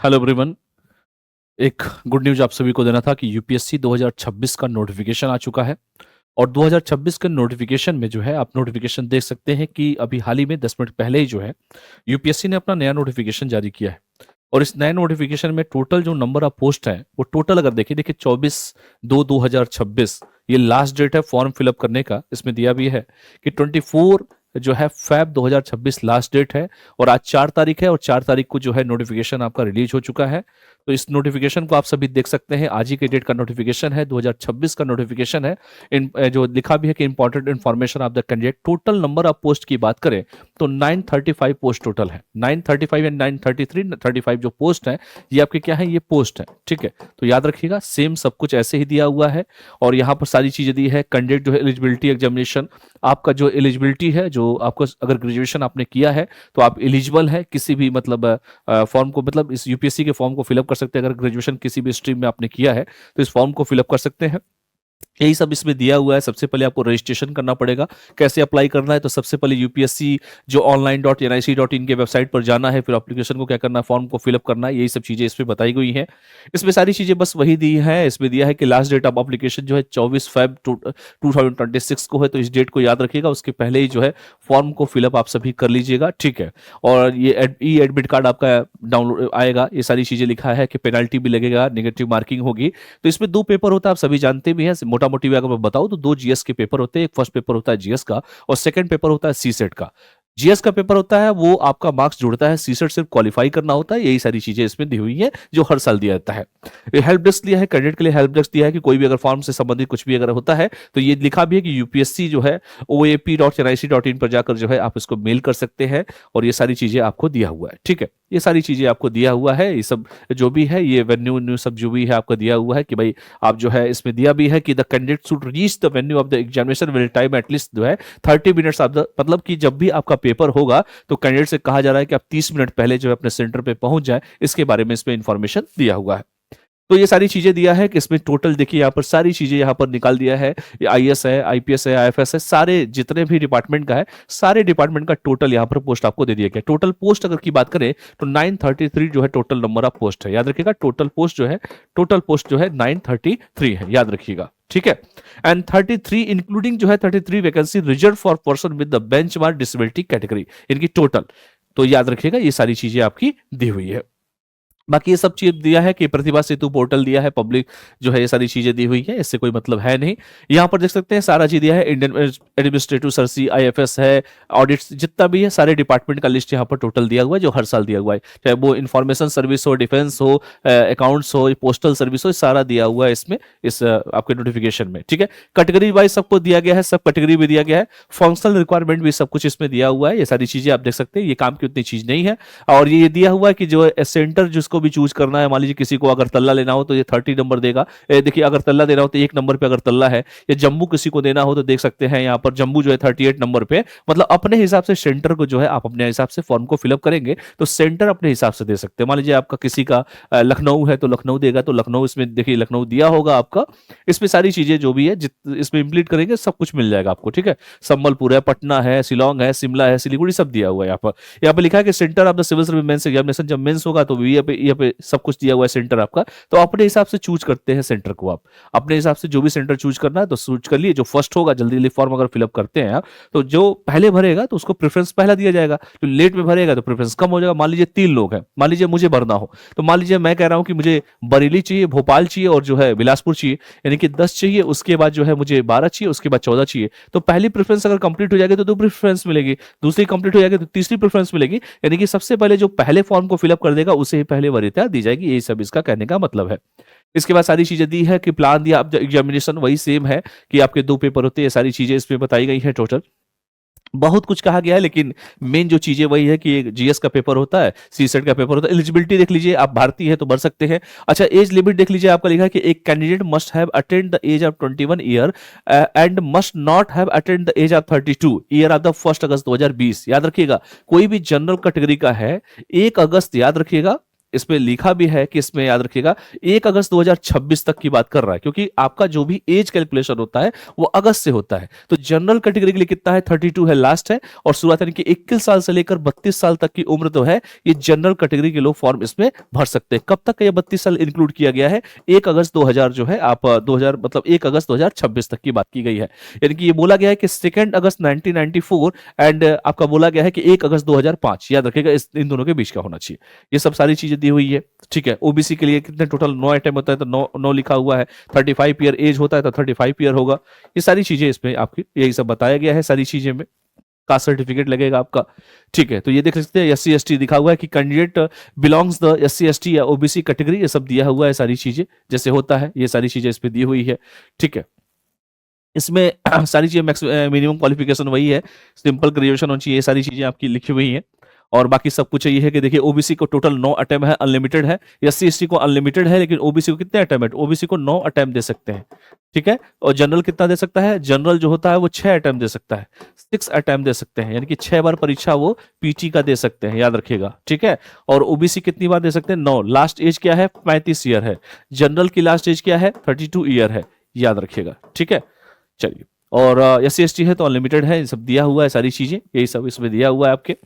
Hello everyone. एक good news आप सभी को देना था कि यूपीएससी 2026 का नोटिफिकेशन आ चुका है। और 2026 के नोटिफिकेशन में जो है आप नोटिफिकेशन देख सकते हैं कि अभी हाल ही में 10 मिनट पहले ही जो है यूपीएससी ने अपना नया नोटिफिकेशन जारी किया है। और इस नए नोटिफिकेशन में टोटल जो नंबर ऑफ पोस्ट है वो टोटल अगर देखिए 24/2/2026 ये लास्ट डेट है फॉर्म फिलअप करने का। इसमें दिया भी है कि 24 जो है फेब 2026 लास्ट डेट है। और आज 4 तारीख है और 4 तारीख को जो है नोटिफिकेशन आपका रिलीज हो चुका है। तो इस नोटिफिकेशन को आप सभी देख सकते हैं। आज ही के डेट का नोटिफिकेशन है, 2026 का नोटिफिकेशन है। इन जो लिखा भी है कि important information of the candidate. Total number of post की बात करें तो 935 पोस्ट टोटल है। 935 एंड 933 35 जो पोस्ट है ये आपके क्या है, ये पोस्ट है। ठीक है, तो याद रखिएगा सेम सब कुछ ऐसे ही दिया हुआ है। और यहाँ पर सारी चीजें दी है। कैंडिडेट जो है एलिजिबिलिटी एग्जामिनेशन, आपका जो एलिजिबिलिटी है, जो आपको अगर ग्रेजुएशन आपने किया है तो आप एलिजिबल है किसी भी मतलब फॉर्म को, मतलब इस यूपीएससी के फॉर्म को फिलअप कर सकते हैं। अगर ग्रेजुएशन किसी भी स्ट्रीम में आपने किया है तो इस फॉर्म को फिलअप कर सकते हैं। यही सब इसमें दिया हुआ है। सबसे पहले आपको रजिस्ट्रेशन करना पड़ेगा। कैसे अप्लाई करना है, तो सबसे पहले यूपीएससी जो online.nic.in के वेबसाइट पर जाना है, फिर एप्लीकेशन को क्या करना है, फॉर्म को फिलअप करना है। यही सब चीजें इसमें बताई गई हैं। इसमें सारी चीजें बस वही दी है। इसमें दिया है कि लास्ट डेट ऑफ एप्लीकेशन जो है 24 फेब 2026 को है। तो इस डेट को याद रखिएगा, उसके पहले ही जो है फॉर्म को फिलअप आप सभी कर लीजिएगा। ठीक है, और ये ई एडमिट कार्ड आपका डाउनलोड आएगा। ये सारी चीजें लिखा है कि पेनल्टी भी लगेगा, नेगेटिव मार्किंग होगी। तो इसमें 2 पेपर होता है, आप सभी जानते भी हैं। मोटा मोटी अगर मैं बताऊं तो 2 जीएस के पेपर होते हैं। एक फर्स्ट पेपर होता है जीएस का और सेकंड पेपर होता है सीसेट का। जीएस का पेपर होता है वो आपका मार्क्स जुड़ता है, सीसेट सिर्फ क्वालिफाई करना होता है। यही सारी चीजें इसमें दी हुई है जो हर साल दिया जाता है। ये हेल्प डेस्क दिया है, कैंडिडेट के लिए हेल्प डेस्क दिया है कि कोई भी अगर फॉर्म से संबंधित कुछ भी अगर होता है तो ये लिखा भी है कि यूपीएससी जो है oap.nic.in पर जाकर जो है आप इसको मेल कर सकते हैं। और ये सारी चीजें आपको दिया हुआ है। ठीक है, ये सारी चीजें आपको दिया हुआ है। ये सब जो भी है, ये वेन्यू न्यू सब जो भी है आपको दिया हुआ है कि भाई आप जो है, इसमें दिया भी है कि the candidate should reach the venue of the examination with time at least जो है 30 मिनट्स ऑफ द, मतलब कि जब भी आपका पेपर होगा तो कैंडिडेट से कहा जा रहा है कि आप 30 मिनट पहले जो है अपने सेंटर पे पहुंच जाए। इसके बारे में इसमें इंफॉर्मेशन दिया हुआ है। तो ये सारी चीजें दिया है कि इसमें टोटल देखिए यहाँ पर सारी चीजें यहाँ पर निकाल दिया है। आईएएस है, आईपीएस है, आईएफएस है, सारे जितने भी डिपार्टमेंट का है, सारे डिपार्टमेंट का टोटल यहाँ पर पोस्ट आपको दे दिया गया। टोटल पोस्ट अगर की बात करें तो 933 जो है टोटल नंबर ऑफ पोस्ट है। याद रखिएगा टोटल पोस्ट जो है 933 है, याद रखिएगा। ठीक है, एंड 33 इंक्लूडिंग जो है 33 vacancy reserve for person with the benchmark disability category, इनकी टोटल। तो याद रखिएगा ये सारी चीजें आपकी दी हुई है। बाकी ये सब चीज दिया है कि प्रतिभा सेतु पोर्टल दिया है, पब्लिक जो है ये सारी चीजें दी हुई है। इससे कोई मतलब है नहीं। यहाँ पर देख सकते हैं सारा चीज दिया है। इंडियन एडमिनिस्ट्रेटिव सर्विस, आईएफएस है, ऑडिट्स जितना भी है, सारे डिपार्टमेंट का लिस्ट यहाँ पर टोटल दिया हुआ है जो हर साल दिया हुआ है। चाहे वो इंफॉर्मेशन सर्विस हो, डिफेंस हो, अकाउंट्स हो, पोस्टल सर्विस हो, सारा दिया हुआ है इसमें, इस आपके नोटिफिकेशन में। ठीक है, कैटेगरी वाइज सबको दिया गया है, सब कैटेगरी भी दिया गया है। फंक्शनल रिक्वायरमेंट भी सब कुछ इसमें दिया हुआ है। ये सारी चीजें आप देख सकते हैं। ये काम की उतनी चीज नहीं है। और ये दिया हुआ है कि जो सेंटर जिसको भी चूज करना है, मान लीजिए किसी को अगर तल्ला लेना हो तो ये 30 नंबर देगा। देखिए अगर तल्ला देना हो तो 1 नंबर पे अगर तल्ला है, या जम्मू किसी को देना हो तो देख सकते हैं यहाँ पर जम्मू जो है 38 नंबर पे। मतलब अपने हिसाब से सेंटर को जो है आप अपने हिसाब से फॉर्म को फिलअप करेंगे तो सेंटर अपने हिसाब से दे सकते हैं। मान लीजिए आपका किसी का लखनऊ है तो लखनऊ देगा, तो लखनऊ इसमें देखिए लखनऊ दिया होगा आपका। इसमें सारी चीजें जो भी है इसमें इंप्लीट करेंगे सब कुछ मिल जाएगा आपको। ठीक है, संबलपुर है, पटना है, शिलोंग है, शिमला है, सिलीगुड़ी सब दिया हुआ है। यहाँ पर लिखा है कि centre of the civil service mains examination, जब मेंस होगा तो यहाँ पे सब कुछ दिया हुआ है सेंटर आपका। तो अपने हिसाब से चूज करते हैं सेंटर को। आप अपने हिसाब से जो भी सेंटर चूज करना है तो चूज कर लिए। जो फर्स्ट होगा, जल्दी जल्दी फॉर्म अगर फिलअप करते हैं आप, तो जो पहले भरेगा तो उसको प्रेफरेंस पहला दिया जाएगा। जो लेट में भरेगा तो प्रेफरेंस कम हो जाएगा। मान लीजिए 3 लोग हैं, मान लीजिए मुझे भरना हो, तो मान लीजिए मैं कह रहा हूं कि मुझे बरेली चाहिए, भोपाल चाहिए और जो है बिलासपुर चाहिए, यानी कि 10 चाहिए, उसके बाद जो है मुझे 12 चाहिए, उसके बाद 14 चाहिए। तो पहली प्रेफरेंस अगर कंप्लीट हो जाएगी तो 2 प्रेफरेंस मिलेगी, दूसरी कंप्लीट हो जाएगी तो तीसरी प्रेफरेंस मिलेगी। यानी कि सबसे पहले जो पहले फॉर्म को फिलअप कर देगा उसे ही पहले वरीयता दी जाएगी। यही सब इसका कहने का मतलब है। इसके बाद सारी चीजें दी है कि प्लान दिया, अब एग्जामिनेशन वही सेम है कि आपके 2 पेपर होते हैं। सारी चीजें इसमें बताई गई है। टोटल बहुत कुछ कहा गया है, लेकिन मेन जो चीजें वही है कि एक जीएस का पेपर होता है, सीसेट का पेपर होता है। एलिजिबिलिटी देख लीजिए, आप भारतीय है तो भर सकते हैं। अच्छा, एज लिमिट देख लीजिए, आपका लिखा है कि एक candidate must have attend the age of 21 year and must not have attend the age of 32 year of the 1 August 2020। याद रखिएगा, कोई भी जनरल कैटेगरी का है 1 अगस्त, याद रखिएगा इसमें लिखा भी है कि इसमें याद रखिएगा 1 अगस्त 2026 तक की बात कर रहा है, क्योंकि आपका जो भी एज कैलकुलेशन होता है वो अगस्त से होता है। तो जनरल कैटेगरी के लिए कितना है, 32 है, लास्ट है, और शुरुआत यानी कि 21 साल से लेकर 32 साल तक की उम्र तो है, ये जनरल कैटेगरी के लोग फॉर्म इसमें भर सकते हैं। कब तक का ये 32 साल इंक्लूड किया गया है, 1 अगस्त 2000 जो है आप 2000 मतलब 1 अगस्त 2026 तक की बात की गई है। यानी कि ये बोला गया है कि 2 अगस्त 1994 एंड आपका बोला गया है कि 1 अगस्त 2005, याद रखिएगा इन दोनों के बीच का होना चाहिए। ये सब सारी चीजें दी हुई है, ठीक है। ओबीसी के लिए कितने टोटल 9 आइटम होता है, तो 9 लिखा हुआ है। 35 ईयर एज होता है तो 35 ईयर होगा। ये सारी चीजें इसमें आपकी यही सब बताया गया है, सारी चीजें में कास्ट सर्टिफिकेट लगेगा आपका, ठीक है। तो ये देख सकते हैं एससी एसटी दिखा हुआ है कि candidate belongs the SC ST या ओबीसी कैटेगरी, ये सब दिया हुआ है, सारी चीजें जैसे होता है ये सारी चीजें इसमें दी हुई है, ठीक है। इसमें सारी चीजें मिनिमम क्वालिफिकेशन वही है, सिंपल ग्रेजुएशन होनी चाहिए, ये सारी चीजें आपकी लिखी हुई हैं। और बाकी सब कुछ ये है कि देखिए ओबीसी को टोटल 9 अटेम्प्ट है, अनलिमिटेड है। एससी एसटी को अनलिमिटेड है, लेकिन ओबीसी को कितने अटेम्प्ट है, ओबीसी को 9 अटेम्प्ट दे सकते हैं, ठीक है। और जनरल कितना दे सकता है, जनरल जो होता है वो 6 अटेम्प्ट दे सकता है, 6 अटेम्प्ट दे सकते हैं, यानी कि 6 बार परीक्षा वो पीटी का दे सकते हैं, याद रखिएगा, ठीक है। और ओबीसी कितनी बार दे सकते हैं, 9। लास्ट एज क्या है, 35 ईयर है। जनरल की लास्ट एज क्या है, 32 ईयर है, याद रखिएगा, ठीक है। चलिए, और एससी एसटी है तो अनलिमिटेड है, ये सब दिया हुआ है, सारी चीजें यही सब इसमें दिया हुआ है आपके।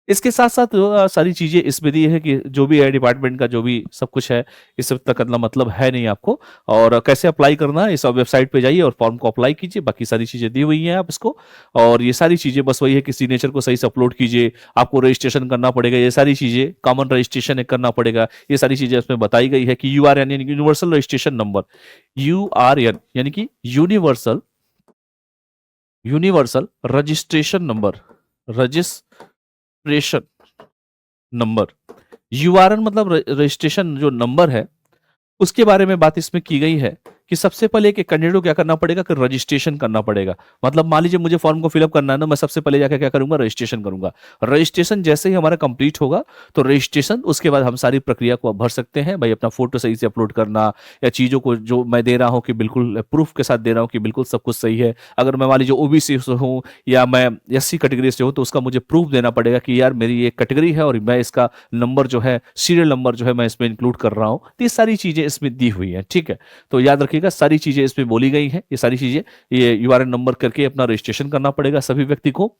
इसके साथ साथ सारी चीजें इसमें दी है कि जो भी है डिपार्टमेंट का जो भी सब कुछ है, इस सब तक का मतलब है नहीं आपको। और कैसे अप्लाई करना है, इस वेबसाइट पे जाइए और फॉर्म को अप्लाई कीजिए, बाकी सारी चीजें दी हुई हैं आप इसको। और ये सारी चीजें बस वही है कि सिग्नेचर को सही से अपलोड कीजिए, आपको रजिस्ट्रेशन करना पड़ेगा, ये सारी चीजें कॉमन रजिस्ट्रेशन करना पड़ेगा, ये सारी चीजें इसमें बताई गई है कि यूआरएन यानी यूनिवर्सल रजिस्ट्रेशन नंबर, यूआरएन यानी कि universal universal registration number, registration number, URN मतलब रजिस्ट्रेशन जो नंबर है, उसके बारे में बात इसमें की गई है कि सबसे पहले एक कैंडिडेट को क्या करना पड़ेगा कि रजिस्ट्रेशन करना पड़ेगा। मतलब मान लीजिए मुझे फॉर्म को फिलअप करना है ना, मैं सबसे पहले जाकर क्या करूंगा, रजिस्ट्रेशन करूंगा। रजिस्ट्रेशन जैसे ही हमारा कंप्लीट होगा तो रजिस्ट्रेशन, उसके बाद हम सारी प्रक्रिया को भर सकते हैं भाई, अपना फोटो सही से अपलोड करना, या चीजों को जो मैं दे रहा हूं कि बिल्कुल प्रूफ के साथ दे रहा हूं कि बिल्कुल सब कुछ सही है। अगर मैं मान लीजिए ओबीसी से हूं या मैं एससी कैटेगरी से हूं, तो उसका मुझे प्रूफ देना पड़ेगा कि यार मेरी ये कैटेगरी है और मैं इसका नंबर जो है, सीरियल नंबर जो है, मैं इसमें इंक्लूड कर रहा हूं। तो ये सारी चीजें इसमें दी हुई है, ठीक है। तो याद रखिएगा सारी चीजें इसमें बोली गई हैं, ये सारी चीजें, ये यूआरएन नंबर करके अपना रजिस्ट्रेशन करना पड़ेगा सभी व्यक्ति को।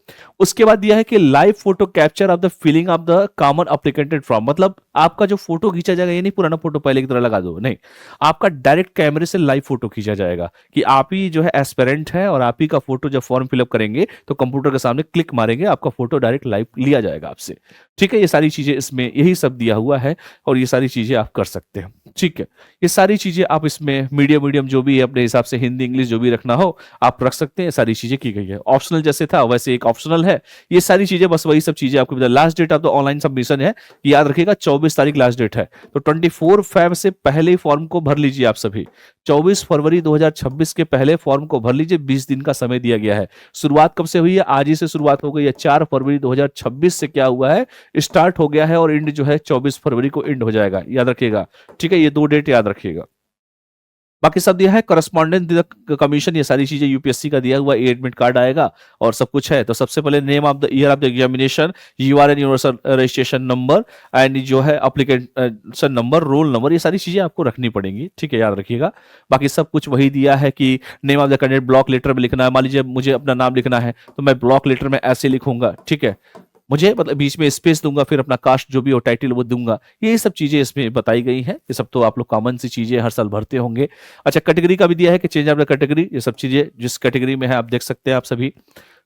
उसके बाद दिया है कि live photo capture of the filling of the common applicated form, मतलब आपका जो फोटो खींचा जाएगा, ये नहीं पुराना फोटो पहले की तरह लगा दो, नहीं, आपका डायरेक्ट कैमरे से लाइव फोटो खींचा जाएगा कि आप ही जो है एस्पिरेंट है और आप ही का फोटो जब फॉर्म फिलअप करेंगे तो कंप्यूटर के सामने क्लिक मारेंगे, आपका फोटो डायरेक्ट लाइव लिया जाएगा आपसे, ठीक है। ये सारी चीजें इसमें यही सब दिया हुआ है और ये सारी चीजें आप कर सकते हैं, ठीक है। ये सारी चीजें आप इसमें मीडियम जो भी है अपने हिसाब से, हिंदी इंग्लिश जो भी रखना हो आप रख सकते हैं, सारी चीजें की गई है। ऑप्शनल जैसे था वैसे एक ऑप्शनल है, ये सारी चीजें बस वही सब चीजें आपको बता। Last date of the online submission है, याद रखिएगा 24 तारीख लास्ट डेट है, तो 24 फेब से पहले फॉर्म को भर लीजिए आप सभी। 24 फरवरी 2026 के पहले फॉर्म को भर लीजिए, 20 दिन का समय दिया गया है। शुरुआत कब से हुई है, आज ही से शुरुआत हो गई है, 4 फरवरी 2026 से क्या हुआ है, स्टार्ट हो गया है, और एंड जो है 24 फरवरी को एंड हो जाएगा, याद रखिएगा, ठीक है। ये 2 डेट याद रखिएगा। बाकी सब दिया है, करस्पॉन्डेंट कमीशन, ये सारी चीजें यूपीएससी का दिया हुआ, एडमिट कार्ड आएगा और सब कुछ है। तो सबसे पहले name of the year of the examination, URN universal registration number, and जो है एप्लीकेशन नंबर, रोल नंबर, ये सारी चीजें आपको रखनी पड़ेंगी, ठीक है, याद रखिएगा। बाकी सब कुछ वही दिया है कि name of the candidate block letter में लिखना है। मान लीजिए मुझे अपना नाम लिखना है तो मैं ब्लॉक लेटर में ऐसे लिखूंगा, ठीक है, मुझे मतलब बीच में स्पेस दूंगा, फिर अपना कास्ट जो भी हो टाइटल वो दूंगा। ये सब चीजें इसमें बताई गई हैं, ये सब तो आप लोग कॉमन सी चीजें हर साल भरते होंगे। अच्छा, कैटेगरी का भी दिया है कि चेंज ऑफ द कैटेगरी, ये सब चीजें जिस कैटेगरी में है आप देख सकते हैं आप सभी,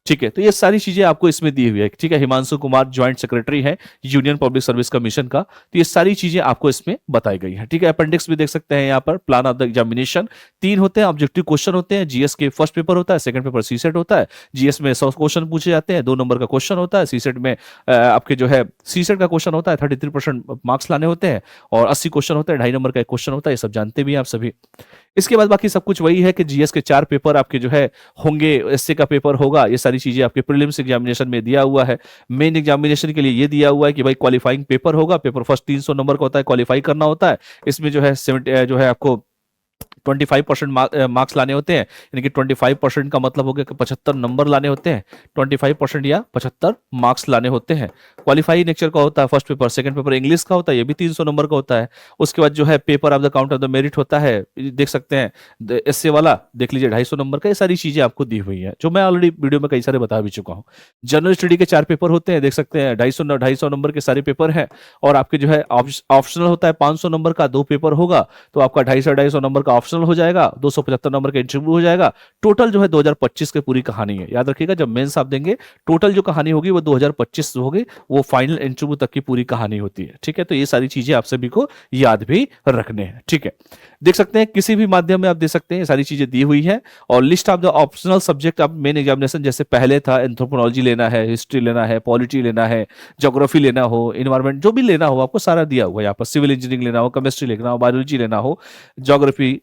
ठीक है। तो ये सारी चीजें आपको इसमें दी हुई है, ठीक है। हिमांशु कुमार ज्वाइंट सेक्रेटरी है यूनियन पब्लिक सर्विस कमीशन का, तो ये सारी चीजें आपको इसमें बताई गई है, ठीक है। अपेंडिक्स भी देख सकते हैं यहाँ पर, प्लान ऑफ द एग्जामिनेशन 3 होते हैं, ऑब्जेक्टिव क्वेश्चन होते हैं, जीएस के फर्स्ट पेपर होता है, सेकंड पेपर सीसेट होता है। जीएस में 100 क्वेश्चन पूछे जाते हैं, 2 नंबर का क्वेश्चन होता है। सीसेट में आपके जो है सीसेट का क्वेश्चन होता है, 33% मार्क्स लाने होते हैं, और 80 क्वेश्चन होता है, 2.5 नंबर का एक क्वेश्चन होता है, ये सब जानते भी हैं आप सभी। इसके बाद बाकी सब कुछ वही है कि जीएस के 4 पेपर आपके जो है होंगे, एसए का पेपर होगा, ये सारी चीजें आपके प्रीलिम्स एग्जामिनेशन में दिया हुआ है। मेन एग्जामिनेशन के लिए ये दिया हुआ है कि भाई क्वालिफाइंग पेपर होगा, पेपर फर्स्ट 300 नंबर का होता है, क्वालिफाई करना होता है। इसमें जो है 70 जो है आपको 25% मार्क्स लाने होते हैं, यानी कि 25% का मतलब हो गया कि 75 नंबर लाने होते हैं, 25% या 75 मार्क्स लाने होते हैं। क्वालिफाई नेचर का होता है first paper. Second paper English का होता है, ये भी 300 नंबर का होता है। उसके बाद जो है paper of the count of the merit होता है, देख सकते हैं एसए वाला, देख लीजिए 250 नंबर का। ये सारी चीजें आपको दी हुई है जो मैं ऑलरेडी वीडियो में कई सारे बता भी चुका हूँ। जनरल स्टडी के 4 पेपर होते हैं, देख सकते हैं 250 नंबर के सारे पेपर हैं। और आपके जो है ऑप्शनल होता है 500 नंबर का, 2 पेपर होगा तो आपका 250 नंबर का ऑप्शनल हो जाएगा, 275 नंबर का इंटरव्यू हो जाएगा। टोटल जो है 2025 की पूरी कहानी है। याद रखिएगा जब मेंस आप देंगे, टोटल जो कहानी होगी वो 2025 होगी, वो फाइनल इंटरव्यू तक की पूरी कहानी होती है। ठीक है, तो ये सारी चीजें आप सभी को याद भी रखने हैं। ठीक है, देख सकते हैं किसी भी माध्यम में आप देख सकते हैं, ये सारी चीजें दी हुई है। और list of the optional subject आप मेन एग्जामिनेशन जैसे पहले था, एंथ्रोपोलॉजी लेना है, हिस्ट्री लेना है, पॉलिटी लेना है, ज्योग्राफी लेना हो, इन्वायरमेंट जो भी लेना हो आपको सारा दिया हुआ है यहाँ पर। सिविल इंजीनियरिंग लेना हो, केमिस्ट्री लेना हो, बायोलॉजी लेना हो, geography,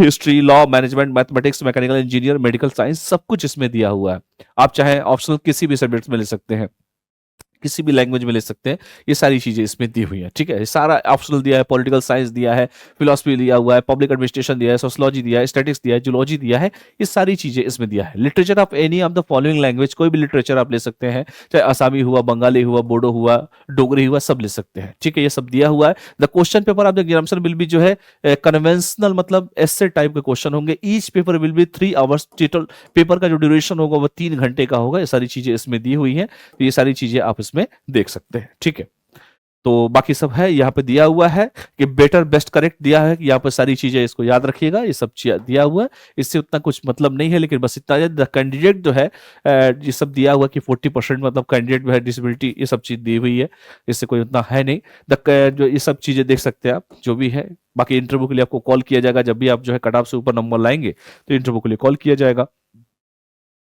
history, law, management, mathematics, mechanical engineer, medical science, सब कुछ इसमें दिया हुआ है। आप चाहे ऑप्शनल किसी भी सब्जेक्ट में ले सकते हैं, किसी भी लैंग्वेज में ले सकते हैं, ये सारी चीजें इसमें दी हुई है। ठीक है, ये सारा ऑप्शनल दिया है, पॉलिटिकल साइंस दिया है, फिलोसफी दिया हुआ है, पब्लिक एडमिनिस्ट्रेशन दिया है, सोशियोलॉजी दिया है, स्टैटिक्स दिया है, जूलॉजी दिया है, ये सारी चीजें इसमें दिया है। Literature of any of the following language, कोई भी लिटरेचर आप ले सकते हैं, चाहे आसामी हुआ, बंगाली हुआ, बोडो हुआ, डोगरी हुआ, सब ले सकते हैं। ठीक है, ये सब दिया हुआ है। The question paper of the examination will be जो है कन्वेंशनल, मतलब एस्से टाइप के क्वेश्चन होंगे। Each paper will be 3 hours, total paper का जो ड्यूरेशन होगा वो 3 घंटे का होगा। ये सारी चीजें इसमें दी हुई हैं, तो ये सारी चीजें आप इसमें देख सकते हैं। ठीक है, तो बाकी सब है यहाँ पे दिया हुआ है कि बेटर बेस्ट करेक्ट दिया है, यहाँ पे सारी चीजें इसको याद रखिएगा, ये सब चीज दिया हुआ है। इससे उतना कुछ मतलब नहीं है, लेकिन बस इतना कैंडिडेट जो है ये सब दिया हुआ कि 40% मतलब कैंडिडेट जो है डिसेबिलिटी, ये सब चीज दी हुई है। इससे कोई उतना है नहीं। जो ये सब चीजें देख सकते हैं आप जो भी है। बाकी इंटरव्यू के लिए आपको कॉल किया जाएगा, जब भी आप जो है कट ऑफ से ऊपर नंबर लाएंगे तो इंटरव्यू के लिए कॉल किया जाएगा।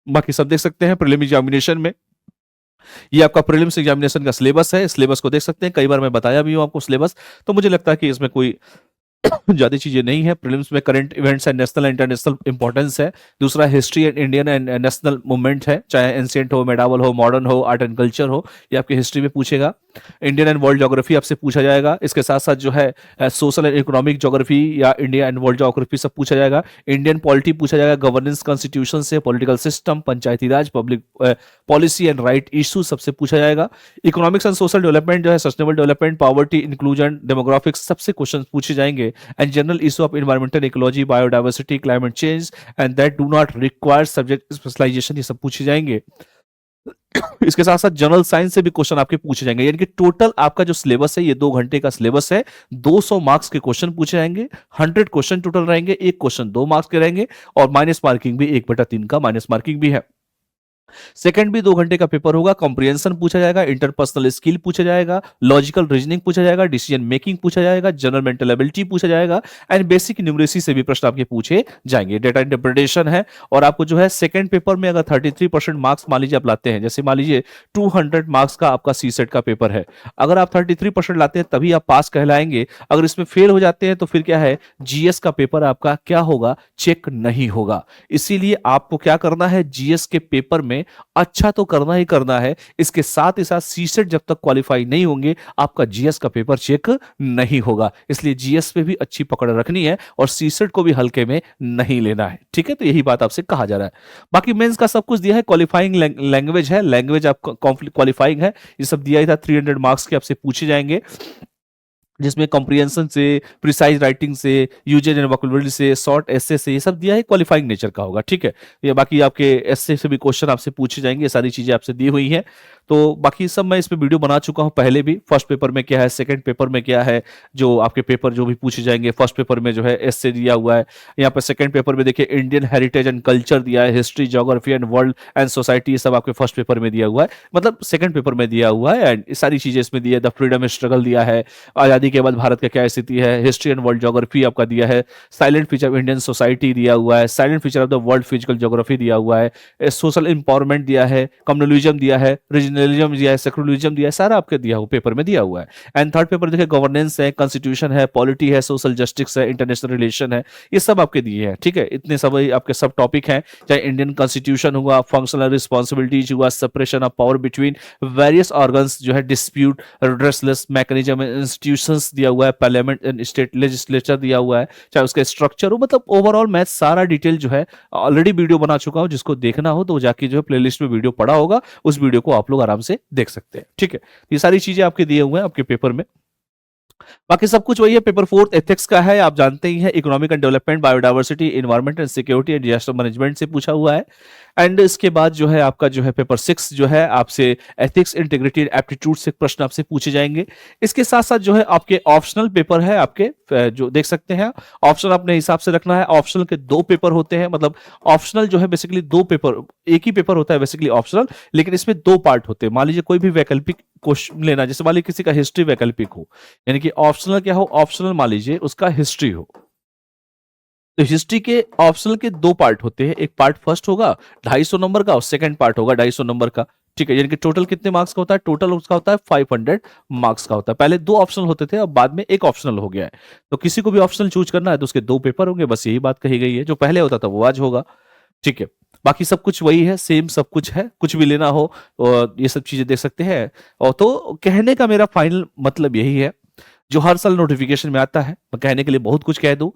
बाकी सब देख सकते हैं प्रीलिम एग्जामिनेशन में, ये आपका प्रीलिम्स एग्जामिनेशन का सिलेबस है। सिलेबस को देख सकते हैं, कई बार मैं बताया भी हूं आपको सिलेबस, तो मुझे लगता है कि इसमें कोई ज्यादा चीजें नहीं है। प्रीलिम्स में करंट इवेंट्स है, नेशनल इंटरनेशनल इंपॉर्टेंस है। दूसरा history and Indian and national movement है, चाहे एंशिएंट हो, मेडावल हो, मॉडर्न हो, आर्ट एंड कल्चर हो, ये आपकी हिस्ट्री में पूछेगा। इंडियन एंड वर्ल्ड ज्योग्राफी आपसे पूछा जाएगा। इसके साथ साथ जो है सोशल एंड इकोनॉमिक ज्योग्राफी या इंडिया एंड वर्ल्ड ज्योग्राफी सब पूछा जाएगा। इंडियन पॉलिटी पूछा जाएगा, गवर्नेंस, कॉन्स्टिट्यूशन से, political system, Panchayati Raj, public policy and right issue सबसे पूछा जाएगा। इकोनॉमिक्स एंड सोशल डेवलपमेंट जो है, sustainable development, poverty, inclusion, demographics, सबसे क्वेश्चन पूछे जाएंगे। And general issue of environmental ecology, biodiversity, climate change and that do not require subject specialisation, ये सब पूछे जाएंगे। इसके साथ साथ जनरल साइंस से भी क्वेश्चन आपके पूछे जाएंगे। यानी कि टोटल आपका जो सिलेबस है, ये 2 घंटे का सिलेबस है। 200 मार्क्स के क्वेश्चन पूछे जाएंगे, 100 क्वेश्चन टोटल रहेंगे, एक क्वेश्चन 2 मार्क्स के रहेंगे, और माइनस मार्किंग भी 1/3 का माइनस मार्किंग भी है। सेकंड भी 2 घंटे का पेपर होगा। कॉम्प्रिहेंशन पूछा जाएगा, इंटरपर्सनल स्किल पूछा जाएगा, लॉजिकल रीजनिंग पूछा जाएगा, डिसीजन मेकिंग पूछा जाएगा, जनरल मेंटल एबिलिटी पूछा जाएगा, एंड बेसिक न्यूमरेसी से भी प्रश्न आपके पूछे जाएंगे। डेटा इंटरप्रिटेशन है। और आपको जो है सेकंड पेपर में अगर 33% मार्क्स मान लीजिए आप लाते हैं, जैसे मान लीजिए 200 मार्क्स का आपका सी सेट का पेपर है, अगर आप 33% लाते हैं तभी आप पास कहलाएंगे। अगर इसमें फेल हो जाते हैं तो फिर क्या है, जीएस का पेपर आपका क्या होगा, चेक नहीं होगा। इसीलिए आपको क्या करना है, जीएस के पेपर में अच्छा तो करना ही करना है, इसके साथ ही साथ सीसेट जब तक क्वालिफाई नहीं होंगे आपका जीएस का पेपर चेक नहीं होगा। इसलिए जीएस पे भी अच्छी पकड़ रखनी है और सीसेट को भी हल्के में नहीं लेना है। ठीक है, तो यही बात आपसे कहा जा रहा है। बाकी मेंस का सब कुछ दिया है। क्वालिफाइंग लैंग्वेज है, लैंग्वेज आप क्वालिफाइंग है, ये सब दिया ही था। 300 मार्क्स के आपसे पूछे जाएंगे, जिसमें कॉम्प्रिहेंशन से, प्रिसाइज राइटिंग से, यूजेज एंड वोकैबुलरी से, शॉर्ट एसे से, ये सब दिया है, क्वालिफाइंग नेचर का होगा। ठीक है, ये बाकी आपके एसे से भी क्वेश्चन आपसे पूछे जाएंगे, ये सारी चीजें आपसे दी हुई हैं। तो बाकी सब मैं इस पे वीडियो बना चुका हूं पहले भी। फर्स्ट पेपर में क्या है, सेकंड पेपर में क्या है, जो आपके पेपर जो भी पूछे जाएंगे। फर्स्ट पेपर में जो है एसे दिया हुआ है, यहाँ पर सेकंड पेपर में देखिए इंडियन हेरिटेज एंड कल्चर दिया है, history, geography and world and society, ये सब आपके फर्स्ट पेपर में दिया हुआ है, मतलब सेकंड पेपर में दिया हुआ है। एंड सारी चीजें इसमें दिया है। द फ्रीडम स्ट्रगल दिया है, आजादी के बाद भारत का क्या स्थिति है, हिस्ट्री एंड वर्ल्ड ज्योग्राफी आपका दिया है, silent feature of Indian society दिया हुआ है, silent feature of the world physical geography दिया हुआ है, सोशल इंपावरमेंट दिया है, कम्युनलिज्म दिया है, रीजनलिज्म दिया है, सेक्युलरिज्म दिया है, सारा आपके दिया हुआ पेपर में दिया हुआ है। एंड थर्ड पेपर देखिए गवर्नेंस है, कॉन्स्टिट्यूशन है, पॉलिटी है, सोशल जस्टिस है, इंटरनेशनल रिलेशन है, ये सब आपके दिए हैं। ठीक है, इतने सब आपके सब टॉपिक हैं, चाहे इंडियन कॉन्स्टिट्यूशन हुआ, फंक्शनल रिस्पॉन्सिबिलिटीज हुआ, separation of power between various organs जो है, डिस्प्यूट रेडरेसलेस मैकेनिज्म इंस्टीट्यूशन इंस्टीट्यूशंस दिया हुआ है, पार्लियामेंट एंड स्टेट लेजिस्लेचर दिया हुआ है, चाहे उसका स्ट्रक्चर हो, मतलब ओवरऑल मैं सारा डिटेल जो है ऑलरेडी वीडियो बना चुका हूं। जिसको देखना हो तो जाके जो है प्लेलिस्ट में वीडियो पड़ा होगा, उस वीडियो को आप लोग आराम से देख सकते हैं। ठीक है, ये सारी चीजें आपके दिए हुए हैं आपके पेपर में। बाकी सब कुछ वही है। पेपर 4 एथिक्स का है, आप जानते ही हैं। Economic and development, biodiversity, environment and security and disaster management से पूछा हुआ है। एंड इसके बाद जो है आपका जो है पेपर 6 जो है आपसे एथिक्स, इंटीग्रिटी एंड एप्टीट्यूड से प्रश्न आपसे पूछे जाएंगे। इसके साथ साथ जो है आपके ऑप्शनल पेपर है आपके, जो देख सकते हैं ऑप्शनल अपने हिसाब से रखना है। ऑप्शनल के 2 पेपर होते हैं, मतलब ऑप्शनल जो है बेसिकली 2 पेपर, एक ही पेपर होता है बेसिकली ऑप्शनल, लेकिन इसमें 2 पार्ट होते हैं। मान लीजिए कोई भी वैकल्पिक क्वेश्चन लेना, जैसे मान लीजिए किसी का हिस्ट्री वैकल्पिक हो, यानी कि ऑप्शनल क्या हो, ऑप्शनल मान लीजिए उसका हिस्ट्री हो, तो हिस्ट्री के ऑप्शनल के 2 पार्ट होते हैं। एक पार्ट फर्स्ट होगा 250 नंबर का और सेकंड पार्ट होगा 250 नंबर का। ठीक है, यानी कि टोटल कितने मार्क्स का होता है, टोटल उसका होता है 500 मार्क्स का होता है। पहले 2 ऑप्शनल होते थे, अब बाद में एक ऑप्शनल हो गया है। तो किसी को भी ऑप्शनल चूज करना है तो उसके 2 पेपर होंगे, बस यही बात कही गई है। जो पहले होता था वो आज होगा। ठीक है, बाकी सब कुछ वही है, सेम सब कुछ है। कुछ भी लेना हो और ये सब चीजें देख सकते हैं। और तो कहने का मेरा फाइनल मतलब यही है, जो हर साल नोटिफिकेशन में आता है, मैं कहने के लिए बहुत कुछ कह दूं,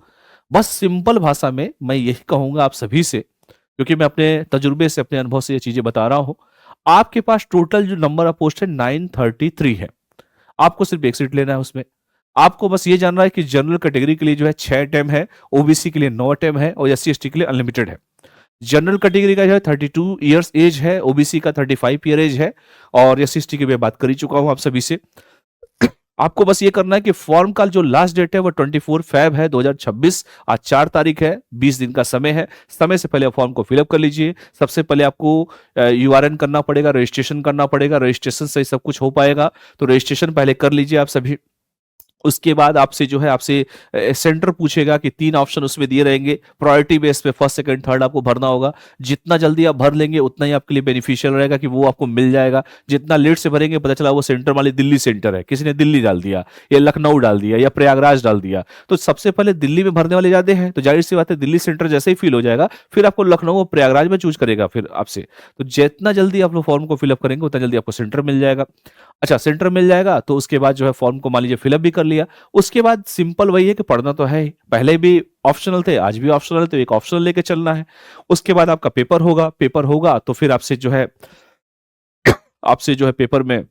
बस सिंपल भाषा में मैं यही कहूंगा आप सभी से, क्योंकि मैं अपने तजुर्बे से, अपने अनुभव से ये चीजें बता रहा हूं। आपके पास टोटल जो नंबर ऑफ पोस्ट है 933 है। आपको सिर्फ एक सीट लेना है उसमें। आपको बस ये जानना है कि जनरल कैटेगरी के लिए जो है 6 अटेम्प्ट है, ओबीसी के लिए 9 अटेम्प्ट है और एससी एसटी के लिए अनलिमिटेड है। जनरल कैटेगरी का जो है 32 इयर्स एज है, ओबीसी का 35 ईयर एज है और एससी एसटी की मैं बात कर ही चुका हूं आप सभी से। आपको बस ये करना है कि फॉर्म का जो लास्ट डेट है वो 24 फेब है 2026। आज 4 तारीख है, 20 दिन का समय है। समय से पहले फॉर्म को फिलअप कर लीजिए। सबसे पहले आपको यूआरएन करना पड़ेगा, रजिस्ट्रेशन करना पड़ेगा। रजिस्ट्रेशन से ही सब कुछ हो पाएगा, तो रजिस्ट्रेशन पहले कर लीजिए आप सभी। उसके बाद आपसे जो है आपसे सेंटर पूछेगा कि 3 ऑप्शन उसमें दिए रहेंगे, प्रायोरिटी बेस पे फर्स्ट सेकंड थर्ड आपको भरना होगा। जितना जल्दी आप भर लेंगे उतना ही आपके लिए बेनिफिशियल रहेगा कि वो आपको मिल जाएगा। जितना लेट से भरेंगे पता चला वो सेंटर मान ली दिल्ली सेंटर है, किसी ने दिल्ली डाल दिया या लखनऊ डाल दिया या प्रयागराज डाल दिया, तो सबसे पहले दिल्ली में भरने वाले ज्यादा हैं, तो जाहिर सी बात है दिल्ली सेंटर जैसे ही फिल हो जाएगा फिर आपको लखनऊ और प्रयागराज में चूज करेगा फिर आपसे। तो जितना जल्दी आप लोग फॉर्म को फिलअप करेंगे उतना जल्दी आपको सेंटर मिल जाएगा। अच्छा, सेंटर मिल जाएगा तो उसके बाद जो है फॉर्म को मान लीजिए फिलअप भी कर लिया। उसके बाद सिंपल वही है कि पढ़ना तो है ही, पहले भी ऑप्शनल थे आज भी ऑप्शनल है, तो एक ऑप्शनल लेके चलना है। उसके बाद आपका पेपर होगा, पेपर होगा तो फिर आपसे जो है पेपर में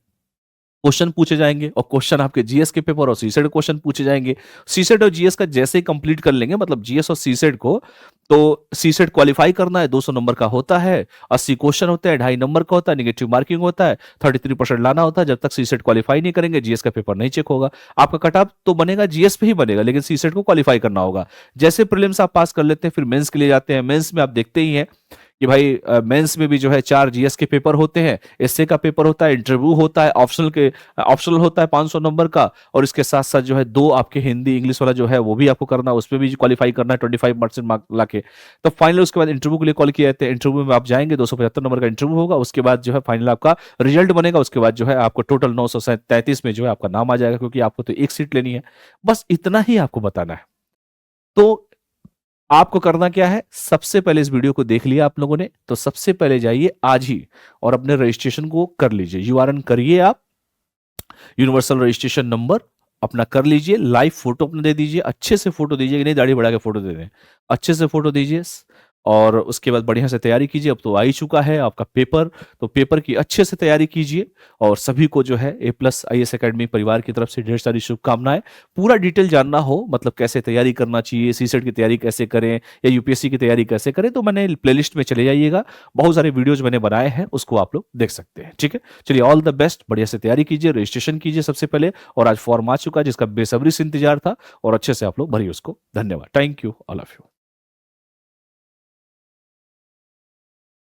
क्वेश्चन पूछे जाएंगे और क्वेश्चन आपके जीएस के पेपर और सीसेट क्वेश्चन पूछे जाएंगे। सीसेट और जीएस का जैसे ही कंप्लीट कर लेंगे, मतलब जीएस और सीसेट को, तो सीसेट क्वालिफाई करना है, 200 नंबर का होता है, 80 क्वेश्चन होते हैं, 2.5 नंबर का होता है, नेगेटिव मार्किंग होता है, 33% लाना होता है। जब तक सीसेट क्वालिफाई नहीं करेंगे जीएस का पेपर नहीं चेक होगा। आपका कट ऑफ तो बनेगा जीएस पे ही बनेगा, लेकिन सीसेट को क्वालिफाई करना होगा। जैसे प्रीलिम्स आप पास कर लेते हैं फिर मेंस के लिए जाते हैं। मेंस में आप देखते ही हैं कि भाई मेंस में भी जो है 4 जीएस के पेपर होते हैं, एसए का पेपर होता है, इंटरव्यू होता है, ऑप्शनल होता है 500 नंबर का, और इसके साथ साथ जो है 2 आपके हिंदी इंग्लिश वाला जो है वो भी आपको करना है, उसमें भी क्वालिफाई करना है 25% मार्क लाके। तो फाइनल उसके बाद इंटरव्यू के लिए कॉल किया जाते हैं। इंटरव्यू में आप जाएंगे, 275 नंबर का इंटरव्यू होगा। उसके बाद जो है फाइनल आपका रिजल्ट बनेगा। उसके बाद जो है आपको टोटल 933 में जो है आपका नाम आ जाएगा, क्योंकि आपको तो एक सीट लेनी है। बस इतना ही आपको बताना है। तो आपको करना क्या है, सबसे पहले इस वीडियो को देख लिया आप लोगों ने, तो सबसे पहले जाइए आज ही और अपने रजिस्ट्रेशन को कर लीजिए। यूआरएन करिए आप, यूनिवर्सल रजिस्ट्रेशन नंबर अपना कर लीजिए। लाइव फोटो अपना दे दीजिए, अच्छे से फोटो दीजिए, नहीं दाढ़ी बढ़ा के फोटो दे दें, अच्छे से फोटो दीजिए। और उसके बाद बढ़िया से तैयारी कीजिए। अब तो आ ही चुका है आपका पेपर, तो पेपर की अच्छे से तैयारी कीजिए। और सभी को जो है A+ IAS एकेडमी परिवार की तरफ से ढेर सारी शुभकामनाएं। पूरा डिटेल जानना हो, मतलब कैसे तैयारी करना चाहिए, सीसेट की तैयारी कैसे करें या यूपीएससी की तैयारी कैसे करें, तो मैंने प्लेलिस्ट में चले जाइएगा, बहुत सारे वीडियोज मैंने बनाए हैं, उसको आप लोग देख सकते हैं। ठीक है, चलिए ऑल द बेस्ट, बढ़िया से तैयारी कीजिए, रजिस्ट्रेशन कीजिए सबसे पहले। और आज फॉर्म आ चुका है जिसका बेसब्री से इंतजार था, और अच्छे से आप लोग भरिए उसको। धन्यवाद, thank you all of you.